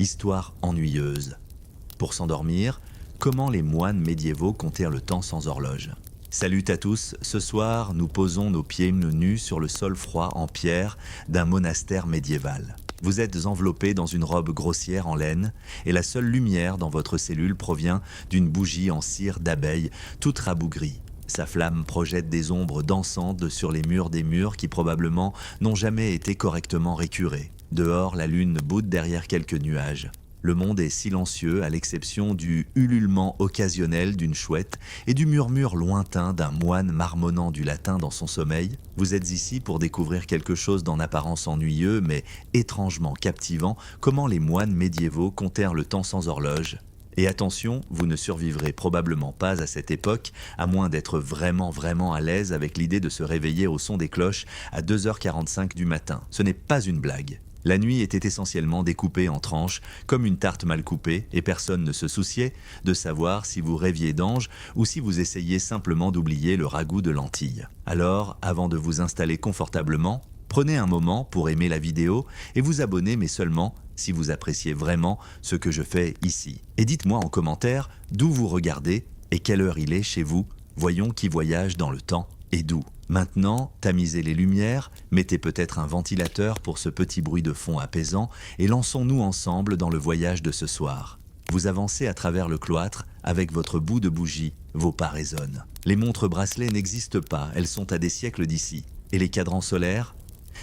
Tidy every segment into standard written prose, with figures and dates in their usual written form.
Histoire ennuyeuse. Pour s'endormir, comment les moines médiévaux comptèrent le temps sans horloge. Salut à tous, ce soir nous posons nos pieds nus sur le sol froid en pierre d'un monastère médiéval. Vous êtes enveloppés dans une robe grossière en laine et la seule lumière dans votre cellule provient d'une bougie en cire d'abeille toute rabougrie. Sa flamme projette des ombres dansantes sur les murs des murs qui probablement n'ont jamais été correctement récurés. Dehors, la lune boude derrière quelques nuages. Le monde est silencieux à l'exception du ululement occasionnel d'une chouette et du murmure lointain d'un moine marmonnant du latin dans son sommeil. Vous êtes ici pour découvrir quelque chose d'en apparence ennuyeux mais étrangement captivant, comment les moines médiévaux comptèrent le temps sans horloge. Et attention, vous ne survivrez probablement pas à cette époque, à moins d'être vraiment à l'aise avec l'idée de se réveiller au son des cloches à 2h45 du matin. Ce n'est pas une blague. La nuit était essentiellement découpée en tranches, comme une tarte mal coupée, et personne ne se souciait de savoir si vous rêviez d'ange ou si vous essayiez simplement d'oublier le ragoût de lentilles. Alors, avant de vous installer confortablement, prenez un moment pour aimer la vidéo et vous abonner, mais seulement si vous appréciez vraiment ce que je fais ici. Et dites-moi en commentaire d'où vous regardez et quelle heure il est chez vous. Voyons qui voyage dans le temps et d'où. Maintenant, tamisez les lumières, mettez peut-être un ventilateur pour ce petit bruit de fond apaisant et lançons-nous ensemble dans le voyage de ce soir. Vous avancez à travers le cloître avec votre bout de bougie, vos pas résonnent. Les montres bracelets n'existent pas, elles sont à des siècles d'ici. Et les cadrans solaires ?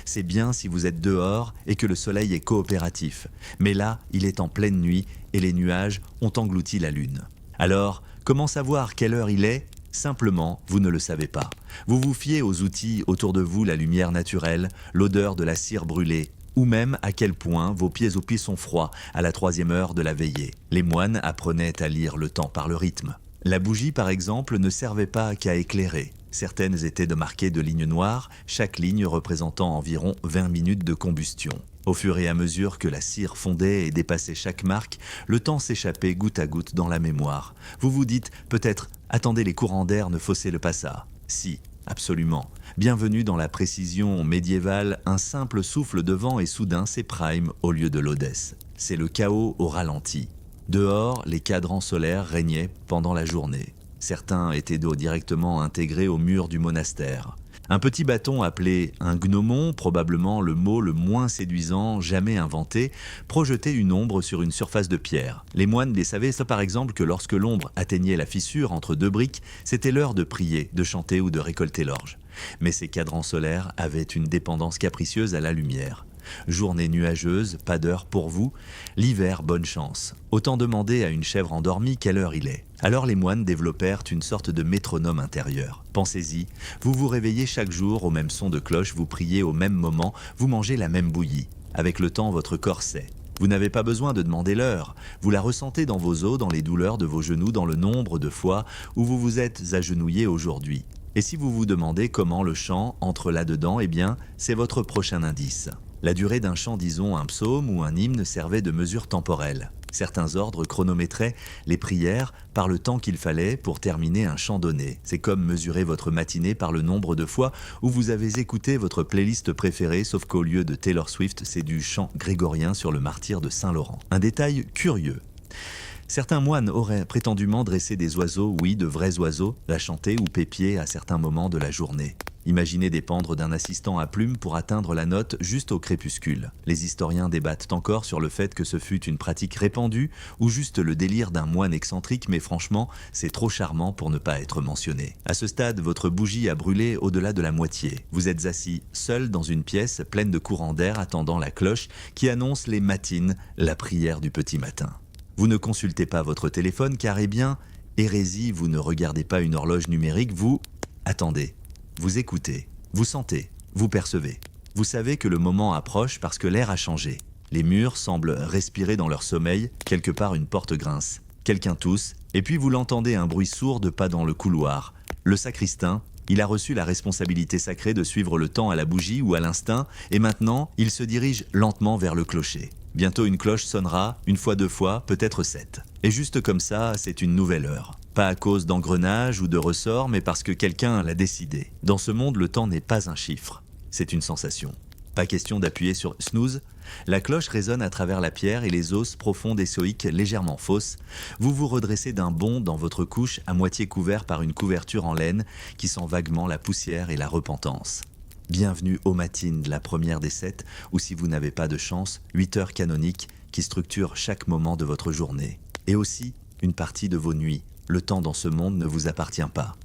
C'est bien si vous êtes dehors et que le soleil est coopératif. Mais là, il est en pleine nuit et les nuages ont englouti la lune. Alors, comment savoir quelle heure il est ? Simplement, vous ne le savez pas. Vous vous fiez aux outils autour de vous, la lumière naturelle, l'odeur de la cire brûlée, ou même à quel point vos pieds aux pieds sont froids à la 3e heure de la veillée. Les moines apprenaient à lire le temps par le rythme. La bougie, par exemple, ne servait pas qu'à éclairer. Certaines étaient de marquées de lignes noires, chaque ligne représentant environ 20 minutes de combustion. Au fur et à mesure que la cire fondait et dépassait chaque marque, le temps s'échappait goutte à goutte dans la mémoire. Vous vous dites, peut-être, attendez, les courants d'air ne faussaient le pas ça. Si, absolument. Bienvenue dans la précision médiévale, un simple souffle de vent et soudain c'est prime au lieu de l'Odesse. C'est le chaos au ralenti. Dehors, les cadrans solaires régnaient pendant la journée. Certains étaient directement intégrés au mur du monastère. Un petit bâton appelé un gnomon, probablement le mot le moins séduisant jamais inventé, projetait une ombre sur une surface de pierre. Les moines les savaient ça par exemple que lorsque l'ombre atteignait la fissure entre deux briques, c'était l'heure de prier, de chanter ou de récolter l'orge. Mais ces cadrans solaires avaient une dépendance capricieuse à la lumière. Journée nuageuse, pas d'heure pour vous. L'hiver, bonne chance. Autant demander à une chèvre endormie quelle heure il est. Alors les moines développèrent une sorte de métronome intérieur. Pensez-y, vous vous réveillez chaque jour au même son de cloche, vous priez au même moment, vous mangez la même bouillie. Avec le temps, votre corps sait. Vous n'avez pas besoin de demander l'heure. Vous la ressentez dans vos os, dans les douleurs de vos genoux, dans le nombre de fois où vous vous êtes agenouillé aujourd'hui. Et si vous vous demandez comment le chant entre là-dedans, eh bien, c'est votre prochain indice. La durée d'un chant, disons un psaume ou un hymne, servait de mesure temporelle. Certains ordres chronométraient les prières par le temps qu'il fallait pour terminer un chant donné. C'est comme mesurer votre matinée par le nombre de fois où vous avez écouté votre playlist préférée, sauf qu'au lieu de Taylor Swift, c'est du chant grégorien sur le martyre de Saint-Laurent. Un détail curieux. Certains moines auraient prétendument dressé des oiseaux, oui, de vrais oiseaux, à chanter ou pépier à certains moments de la journée. Imaginez dépendre d'un assistant à plume pour atteindre la note juste au crépuscule. Les historiens débattent encore sur le fait que ce fut une pratique répandue ou juste le délire d'un moine excentrique, mais franchement, c'est trop charmant pour ne pas être mentionné. À ce stade, votre bougie a brûlé au-delà de la moitié. Vous êtes assis seul dans une pièce pleine de courants d'air attendant la cloche qui annonce les matines, la prière du petit matin. Vous ne consultez pas votre téléphone car, eh bien, hérésie, vous ne regardez pas une horloge numérique, vous attendez. Vous écoutez, vous sentez, vous percevez. Vous savez que le moment approche parce que l'air a changé. Les murs semblent respirer dans leur sommeil, quelque part une porte grince. Quelqu'un tousse, et puis vous l'entendez un bruit sourd de pas dans le couloir. Le sacristain, il a reçu la responsabilité sacrée de suivre le temps à la bougie ou à l'instinct, et maintenant, il se dirige lentement vers le clocher. Bientôt une cloche sonnera, une fois, 2 fois, peut-être 7. Et juste comme ça, c'est une nouvelle heure. Pas à cause d'engrenages ou de ressorts, mais parce que quelqu'un l'a décidé. Dans ce monde, le temps n'est pas un chiffre, c'est une sensation. Pas question d'appuyer sur snooze. La cloche résonne à travers la pierre et les os profondes et stoïques légèrement fausses. Vous vous redressez d'un bond dans votre couche à moitié couvert par une couverture en laine qui sent vaguement la poussière et la repentance. Bienvenue aux matines de la première des 7, ou si vous n'avez pas de chance, 8 heures canoniques qui structurent chaque moment de votre journée. Et aussi une partie de vos nuits. Le temps dans ce monde ne vous appartient pas.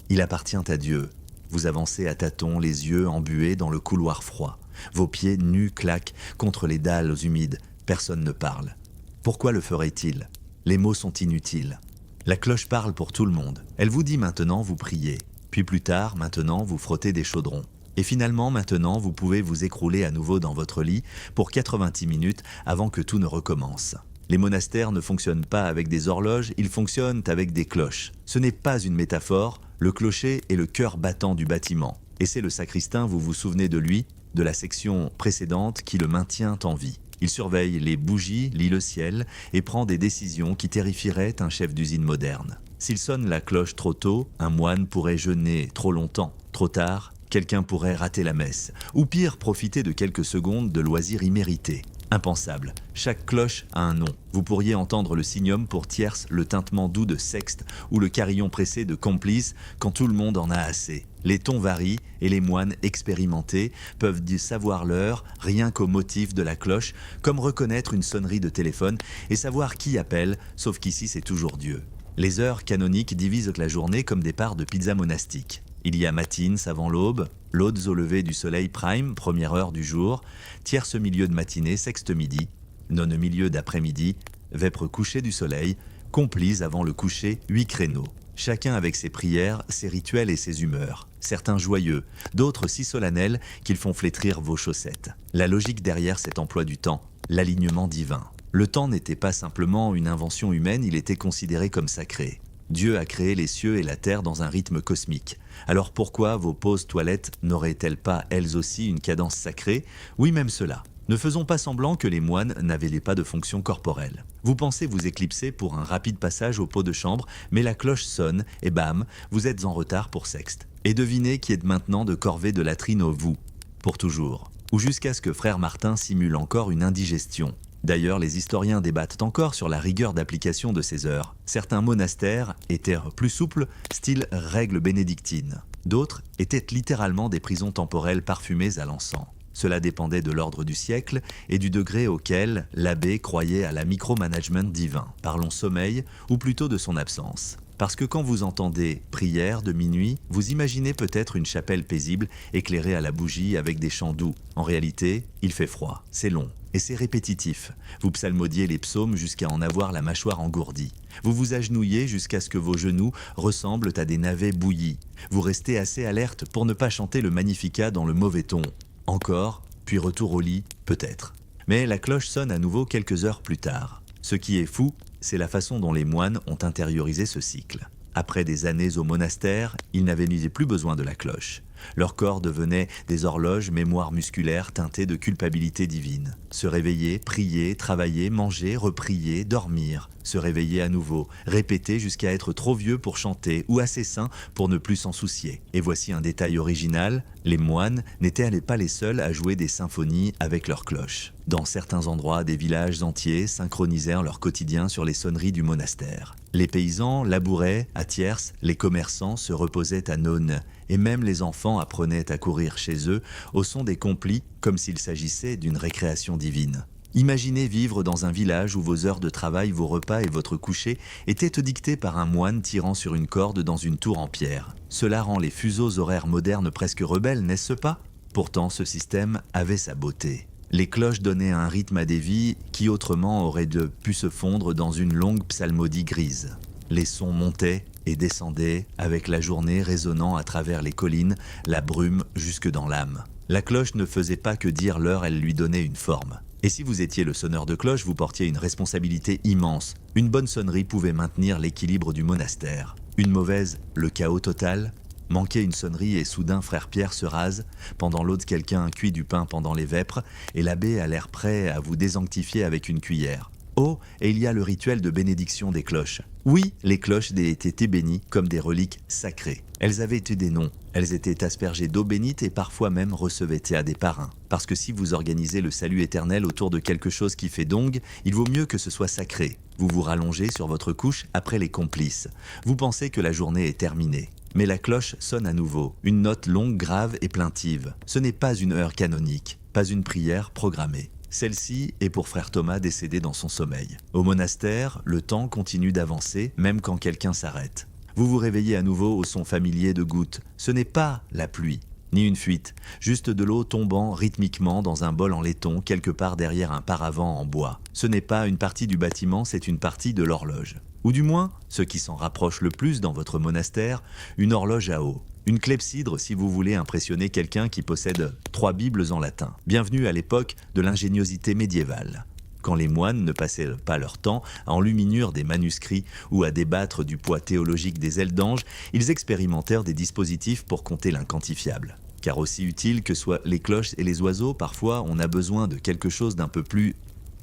Il appartient à Dieu. Vous avancez à tâtons, les yeux embués dans le couloir froid. Vos pieds nus claquent contre les dalles humides. Personne ne parle. Pourquoi le ferait-il? Les mots sont inutiles. La cloche parle pour tout le monde. Elle vous dit maintenant vous priez. Puis plus tard, maintenant, vous frottez des chaudrons. Et finalement, maintenant, vous pouvez vous écrouler à nouveau dans votre lit pour 90 minutes avant que tout ne recommence. Les monastères ne fonctionnent pas avec des horloges, ils fonctionnent avec des cloches. Ce n'est pas une métaphore, le clocher est le cœur battant du bâtiment. Et c'est le sacristain, vous vous souvenez de lui, de la section précédente, qui le maintient en vie. Il surveille les bougies, lit le ciel et prend des décisions qui terrifieraient un chef d'usine moderne. S'il sonne la cloche trop tôt, un moine pourrait jeûner trop longtemps. Trop tard, quelqu'un pourrait rater la messe. Ou pire, profiter de quelques secondes de loisirs immérités. Impensable. Chaque cloche a un nom. Vous pourriez entendre le signum pour tierce, le tintement doux de sexte ou le carillon pressé de complice quand tout le monde en a assez. Les tons varient et les moines expérimentés peuvent savoir l'heure rien qu'au motif de la cloche, comme reconnaître une sonnerie de téléphone et savoir qui appelle, sauf qu'ici c'est toujours Dieu. Les heures canoniques divisent la journée comme des parts de pizza monastique. Il y a matines avant l'aube, laudes au lever du soleil prime, première heure du jour, tierce milieu de matinée, sexte midi, none milieu d'après-midi, vêpres coucher du soleil, complices avant le coucher, 8 créneaux. Chacun avec ses prières, ses rituels et ses humeurs. Certains joyeux, d'autres si solennels qu'ils font flétrir vos chaussettes. La logique derrière cet emploi du temps, l'alignement divin. Le temps n'était pas simplement une invention humaine, il était considéré comme sacré. Dieu a créé les cieux et la terre dans un rythme cosmique. Alors pourquoi vos pauses toilettes n'auraient-elles pas elles aussi une cadence sacrée? Oui, même cela. Ne faisons pas semblant que les moines n'avaient pas de fonction corporelle. Vous pensez vous éclipser pour un rapide passage au pot de chambre, mais la cloche sonne et bam, vous êtes en retard pour sexte. Et devinez qui est maintenant de corvée de latrine au vous. Pour toujours. Ou jusqu'à ce que frère Martin simule encore une indigestion. D'ailleurs, les historiens débattent encore sur la rigueur d'application de ces heures. Certains monastères étaient plus souples, style règle bénédictine. D'autres étaient littéralement des prisons temporelles parfumées à l'encens. Cela dépendait de l'ordre du siècle et du degré auquel l'abbé croyait à la micromanagement divin. Parlons sommeil, ou plutôt de son absence. Parce que quand vous entendez « prière » de minuit, vous imaginez peut-être une chapelle paisible éclairée à la bougie avec des chants doux. En réalité, il fait froid, c'est long et c'est répétitif. Vous psalmodiez les psaumes jusqu'à en avoir la mâchoire engourdie. Vous vous agenouillez jusqu'à ce que vos genoux ressemblent à des navets bouillis. Vous restez assez alerte pour ne pas chanter le Magnificat dans le mauvais ton. Encore, puis retour au lit, peut-être. Mais la cloche sonne à nouveau quelques heures plus tard. Ce qui est fou, c'est la façon dont les moines ont intériorisé ce cycle. Après des années au monastère, ils n'avaient plus besoin de la cloche. Leur corps devenait des horloges mémoire musculaire teintées de culpabilité divine. Se réveiller, prier, travailler, manger, reprier, dormir. Se réveiller à nouveau, répéter jusqu'à être trop vieux pour chanter ou assez sain pour ne plus s'en soucier. Et voici un détail original, les moines n'étaient pas les seuls à jouer des symphonies avec leurs cloches. Dans certains endroits, des villages entiers synchronisèrent leur quotidien sur les sonneries du monastère. Les paysans labouraient à tierces, les commerçants se reposaient à None, et même les enfants apprenaient à courir chez eux au son des complis comme s'il s'agissait d'une récréation divine. Imaginez vivre dans un village où vos heures de travail, vos repas et votre coucher étaient dictés par un moine tirant sur une corde dans une tour en pierre. Cela rend les fuseaux horaires modernes presque rebelles, n'est-ce pas? Pourtant, ce système avait sa beauté. Les cloches donnaient un rythme à des vies qui autrement auraient pu se fondre dans une longue psalmodie grise. Les sons montaient et descendaient avec la journée résonnant à travers les collines, la brume jusque dans l'âme. La cloche ne faisait pas que dire l'heure, elle lui donnait une forme. Et si vous étiez le sonneur de cloche, vous portiez une responsabilité immense. Une bonne sonnerie pouvait maintenir l'équilibre du monastère. Une mauvaise, le chaos total. Manquer une sonnerie et soudain frère Pierre se rase, pendant l'autre quelqu'un cuit du pain pendant les vêpres, et l'abbé a l'air prêt à vous désanctifier avec une cuillère. Oh, et il y a le rituel de bénédiction des cloches. Oui, les cloches étaient bénies comme des reliques sacrées. Elles avaient eu des noms, elles étaient aspergées d'eau bénite et parfois même recevaient à des parrains. Parce que si vous organisez le salut éternel autour de quelque chose qui fait dong, il vaut mieux que ce soit sacré. Vous vous rallongez sur votre couche après les complices. Vous pensez que la journée est terminée. Mais la cloche sonne à nouveau, une note longue, grave et plaintive. Ce n'est pas une heure canonique, pas une prière programmée. Celle-ci est pour frère Thomas décédé dans son sommeil. Au monastère, le temps continue d'avancer, même quand quelqu'un s'arrête. Vous vous réveillez à nouveau au son familier de gouttes. Ce n'est pas la pluie, ni une fuite, juste de l'eau tombant rythmiquement dans un bol en laiton quelque part derrière un paravent en bois. Ce n'est pas une partie du bâtiment, c'est une partie de l'horloge. Ou du moins, ce qui s'en rapproche le plus dans votre monastère, une horloge à eau. Une clepsydre si vous voulez impressionner quelqu'un qui possède 3 Bibles en latin. Bienvenue à l'époque de l'ingéniosité médiévale, quand les moines ne passaient pas leur temps à enluminure des manuscrits ou à débattre du poids théologique des ailes d'ange, ils expérimentèrent des dispositifs pour compter l'inquantifiable. Car aussi utiles que soient les cloches et les oiseaux, parfois on a besoin de quelque chose d'un peu plus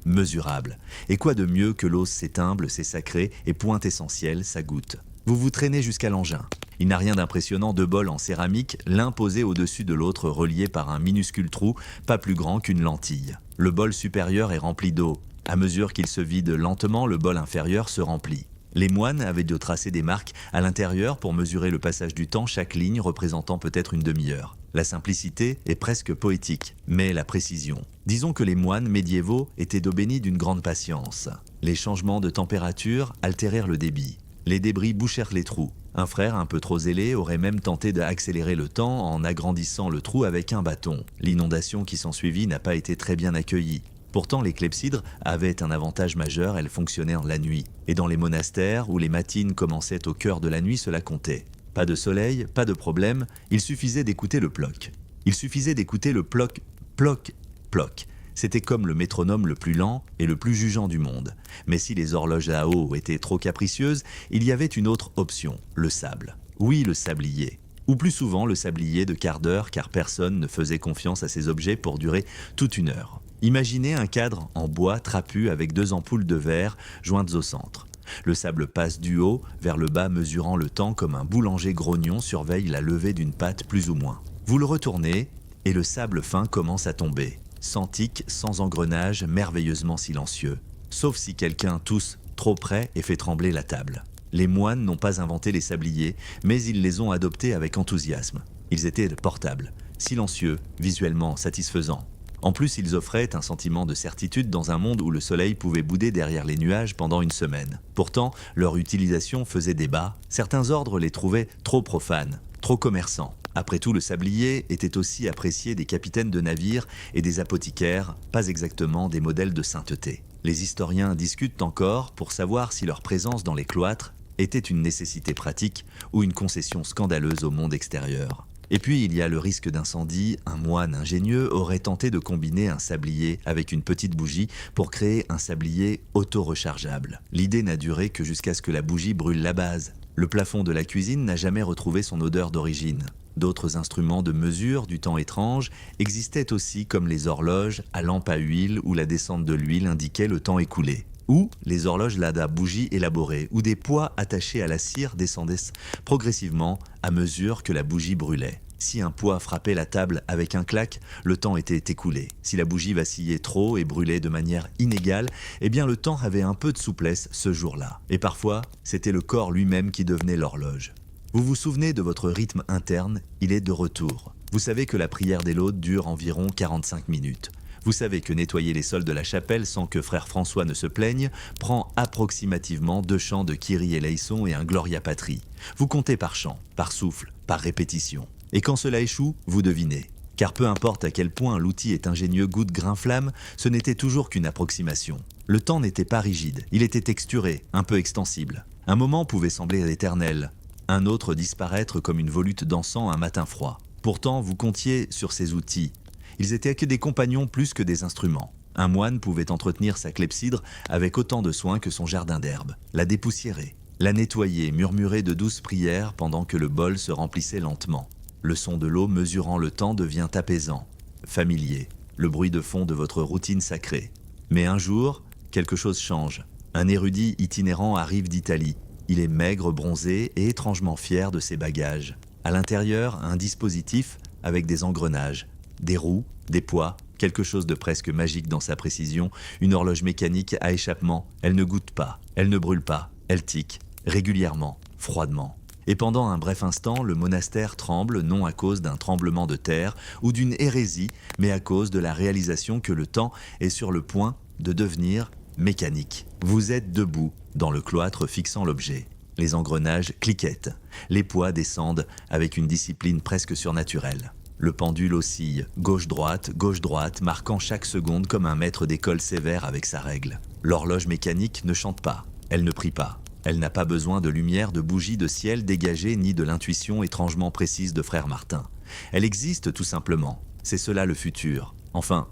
mesurable. Et quoi de mieux que l'eau, c'est humble, c'est sacré, et point essentiel, ça goûte. Vous vous traînez jusqu'à l'engin. Il n'a rien d'impressionnant, 2 bols en céramique, l'un posé au-dessus de l'autre, relié par un minuscule trou, pas plus grand qu'une lentille. Le bol supérieur est rempli d'eau. À mesure qu'il se vide lentement, le bol inférieur se remplit. Les moines avaient dû tracer des marques à l'intérieur pour mesurer le passage du temps, chaque ligne représentant peut-être une demi-heure. La simplicité est presque poétique, mais la précision. Disons que les moines médiévaux étaient d'eau bénie d'une grande patience. Les changements de température altérèrent le débit. Les débris bouchèrent les trous. Un frère un peu trop zélé aurait même tenté d'accélérer le temps en agrandissant le trou avec un bâton. L'inondation qui s'ensuivit n'a pas été très bien accueillie. Pourtant, les clepsydres avaient un avantage majeur, elles fonctionnaient en la nuit. Et dans les monastères, où les matines commençaient au cœur de la nuit, cela comptait. Pas de soleil, pas de problème, il suffisait d'écouter le ploc. Il suffisait d'écouter le ploc, ploc, ploc. C'était comme le métronome le plus lent et le plus jugeant du monde. Mais si les horloges à eau étaient trop capricieuses, il y avait une autre option, le sable. Oui, le sablier. Ou plus souvent le sablier de quart d'heure, car personne ne faisait confiance à ces objets pour durer toute une heure. Imaginez un cadre en bois trapu avec 2 ampoules de verre jointes au centre. Le sable passe du haut vers le bas, mesurant le temps comme un boulanger grognon surveille la levée d'une pâte plus ou moins. Vous le retournez et le sable fin commence à tomber. Sans tic, sans engrenage, merveilleusement silencieux. Sauf si quelqu'un tousse trop près et fait trembler la table. Les moines n'ont pas inventé les sabliers, mais ils les ont adoptés avec enthousiasme. Ils étaient portables, silencieux, visuellement satisfaisants. En plus, ils offraient un sentiment de certitude dans un monde où le soleil pouvait bouder derrière les nuages pendant une semaine. Pourtant, leur utilisation faisait débat. Certains ordres les trouvaient trop profanes, trop commerçants. Après tout, le sablier était aussi apprécié des capitaines de navires et des apothicaires, pas exactement des modèles de sainteté. Les historiens discutent encore pour savoir si leur présence dans les cloîtres était une nécessité pratique ou une concession scandaleuse au monde extérieur. Et puis il y a le risque d'incendie. Un moine ingénieux aurait tenté de combiner un sablier avec une petite bougie pour créer un sablier auto-rechargeable. L'idée n'a duré que jusqu'à ce que la bougie brûle la base. Le plafond de la cuisine n'a jamais retrouvé son odeur d'origine. D'autres instruments de mesure du temps étrange existaient aussi, comme les horloges à lampe à huile où la descente de l'huile indiquait le temps écoulé. Ou les horloges Lada bougies élaborées, où des poids attachés à la cire descendaient progressivement à mesure que la bougie brûlait. Si un poids frappait la table avec un clac, le temps était écoulé. Si la bougie vacillait trop et brûlait de manière inégale, eh bien le temps avait un peu de souplesse ce jour-là. Et parfois, c'était le corps lui-même qui devenait l'horloge. Vous vous souvenez de votre rythme interne, il est de retour. Vous savez que la prière des laudes dure environ 45 minutes. Vous savez que nettoyer les sols de la chapelle sans que frère François ne se plaigne prend approximativement 2 chants de Kyrie eleison et un Gloria Patri. Vous comptez par chant, par souffle, par répétition. Et quand cela échoue, vous devinez. Car peu importe à quel point l'outil est ingénieux goutte grain-flamme, ce n'était toujours qu'une approximation. Le temps n'était pas rigide, il était texturé, un peu extensible. Un moment pouvait sembler éternel, un autre disparaître comme une volute d'encens un matin froid. Pourtant, vous comptiez sur ces outils. Ils étaient que des compagnons plus que des instruments. Un moine pouvait entretenir sa clepsydre avec autant de soin que son jardin d'herbes, la dépoussiérer, la nettoyer, murmurer de douces prières pendant que le bol se remplissait lentement. Le son de l'eau mesurant le temps devient apaisant, familier, le bruit de fond de votre routine sacrée. Mais un jour, quelque chose change. Un érudit itinérant arrive d'Italie. Il est maigre, bronzé et étrangement fier de ses bagages. À l'intérieur, un dispositif avec des engrenages, des roues, des poids, quelque chose de presque magique dans sa précision, une horloge mécanique à échappement. Elle ne goûte pas, elle ne brûle pas, elle tique, régulièrement, froidement. Et pendant un bref instant, le monastère tremble, non à cause d'un tremblement de terre ou d'une hérésie, mais à cause de la réalisation que le temps est sur le point de devenir mécanique. Vous êtes debout, dans le cloître fixant l'objet. Les engrenages cliquettent, les poids descendent avec une discipline presque surnaturelle. Le pendule oscille, gauche-droite, marquant chaque seconde comme un maître d'école sévère avec sa règle. L'horloge mécanique ne chante pas, elle ne prie pas. Elle n'a pas besoin de lumière, de bougies, de ciel dégagé, ni de l'intuition étrangement précise de frère Martin. Elle existe tout simplement. C'est cela le futur. Enfin,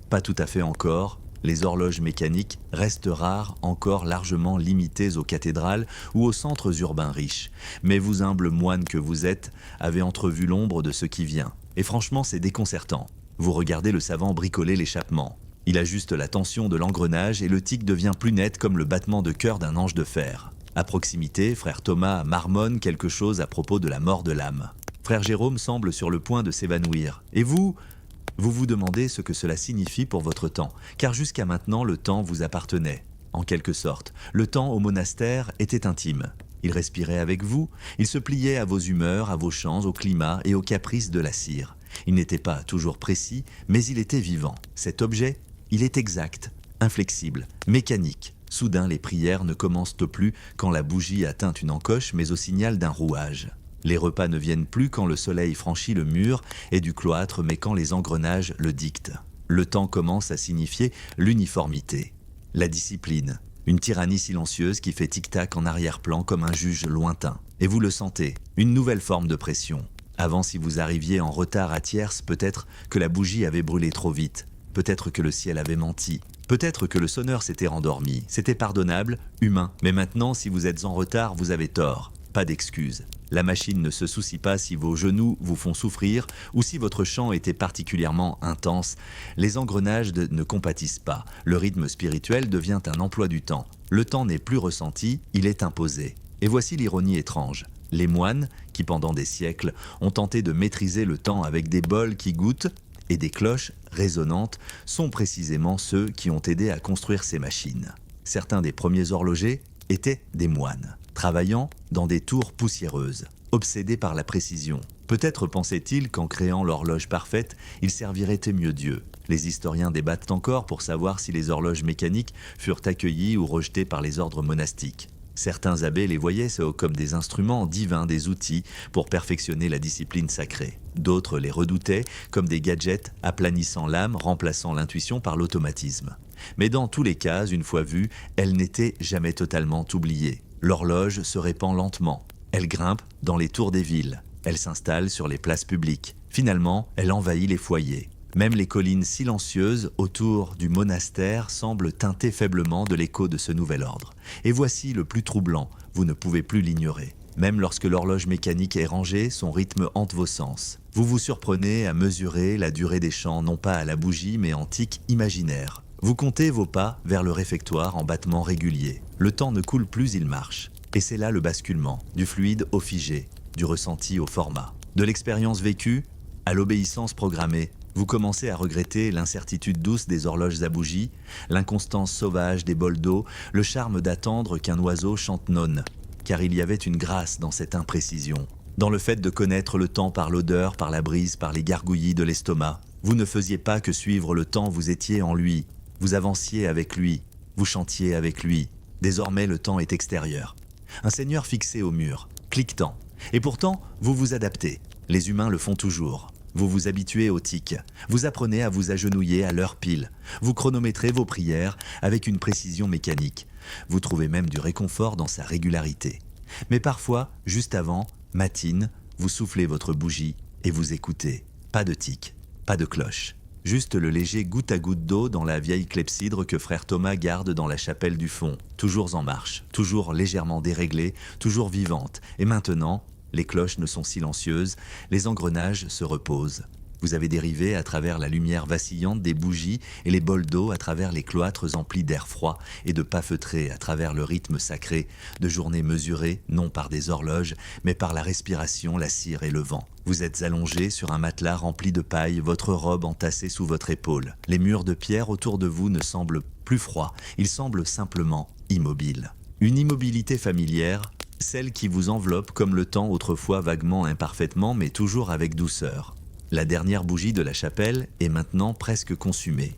pas tout à fait encore. Les horloges mécaniques restent rares, encore largement limitées aux cathédrales ou aux centres urbains riches. Mais vous, humble moine que vous êtes, avez entrevu l'ombre de ce qui vient. Et franchement, c'est déconcertant. Vous regardez le savant bricoler l'échappement. Il ajuste la tension de l'engrenage et le tic devient plus net comme le battement de cœur d'un ange de fer. À proximité, frère Thomas marmonne quelque chose à propos de la mort de l'âme. Frère Jérôme semble sur le point de s'évanouir. Et vous vous demandez ce que cela signifie pour votre temps, car jusqu'à maintenant, le temps vous appartenait. En quelque sorte, le temps au monastère était intime. Il respirait avec vous, il se pliait à vos humeurs, à vos chants, au climat et aux caprices de la cire. Il n'était pas toujours précis, mais il était vivant. Cet objet, il est exact, inflexible, mécanique. Soudain, les prières ne commencent plus quand la bougie atteint une encoche, mais au signal d'un rouage. Les repas ne viennent plus quand le soleil franchit le mur et du cloître, mais quand les engrenages le dictent. Le temps commence à signifier l'uniformité, la discipline, une tyrannie silencieuse qui fait tic-tac en arrière-plan comme un juge lointain. Et vous le sentez, une nouvelle forme de pression. Avant, si vous arriviez en retard à tierce, peut-être que la bougie avait brûlé trop vite, peut-être que le ciel avait menti. Peut-être que le sonneur s'était rendormi, c'était pardonnable, humain. Mais maintenant, si vous êtes en retard, vous avez tort. Pas d'excuse. La machine ne se soucie pas si vos genoux vous font souffrir ou si votre chant était particulièrement intense. Les engrenages ne compatissent pas. Le rythme spirituel devient un emploi du temps. Le temps n'est plus ressenti, il est imposé. Et voici l'ironie étrange. Les moines, qui pendant des siècles ont tenté de maîtriser le temps avec des bols qui goûtent, et des cloches résonnantes sont précisément ceux qui ont aidé à construire ces machines. Certains des premiers horlogers étaient des moines, travaillant dans des tours poussiéreuses, obsédés par la précision. Peut-être pensaient-ils qu'en créant l'horloge parfaite, ils serviraient mieux Dieu. Les historiens débattent encore pour savoir si les horloges mécaniques furent accueillies ou rejetées par les ordres monastiques. Certains abbés les voyaient comme des instruments divins, des outils pour perfectionner la discipline sacrée. D'autres les redoutaient comme des gadgets aplanissant l'âme, remplaçant l'intuition par l'automatisme. Mais dans tous les cas, une fois vue, elle n'était jamais totalement oubliée. L'horloge se répand lentement. Elle grimpe dans les tours des villes. Elle s'installe sur les places publiques. Finalement, elle envahit les foyers. Même les collines silencieuses autour du monastère semblent teinter faiblement de l'écho de ce nouvel ordre. Et voici le plus troublant, vous ne pouvez plus l'ignorer. Même lorsque l'horloge mécanique est rangée, son rythme hante vos sens. Vous vous surprenez à mesurer la durée des chants, non pas à la bougie, mais en tic imaginaire. Vous comptez vos pas vers le réfectoire en battements réguliers. Le temps ne coule plus, il marche. Et c'est là le basculement, du fluide au figé, du ressenti au format. De l'expérience vécue à l'obéissance programmée. Vous commencez à regretter l'incertitude douce des horloges à bougie, l'inconstance sauvage des bols d'eau, le charme d'attendre qu'un oiseau chante nonne. Car il y avait une grâce dans cette imprécision, dans le fait de connaître le temps par l'odeur, par la brise, par les gargouillis de l'estomac. Vous ne faisiez pas que suivre le temps, vous étiez en lui. Vous avanciez avec lui, vous chantiez avec lui. Désormais, le temps est extérieur. Un seigneur fixé au mur, cliquetant. Et pourtant, vous vous adaptez. Les humains le font toujours. Vous vous habituez au tic. Vous apprenez à vous agenouiller à l'heure pile. Vous chronométrez vos prières avec une précision mécanique. Vous trouvez même du réconfort dans sa régularité. Mais parfois, juste avant, matine, vous soufflez votre bougie et vous écoutez. Pas de tic, pas de cloche. Juste le léger goutte à goutte d'eau dans la vieille clepsydre que frère Thomas garde dans la chapelle du fond. Toujours en marche, toujours légèrement déréglée, toujours vivante. Et maintenant, les cloches ne sont silencieuses, les engrenages se reposent. Vous avez dérivé à travers la lumière vacillante des bougies et les bols d'eau à travers les cloîtres emplis d'air froid et de pas feutrés à travers le rythme sacré de journées mesurées non par des horloges mais par la respiration, la cire et le vent. Vous êtes allongé sur un matelas rempli de paille, votre robe entassée sous votre épaule. Les murs de pierre autour de vous ne semblent plus froids, ils semblent simplement immobiles. Une immobilité familière, celle qui vous enveloppe comme le temps autrefois vaguement, imparfaitement mais toujours avec douceur. La dernière bougie de la chapelle est maintenant presque consumée.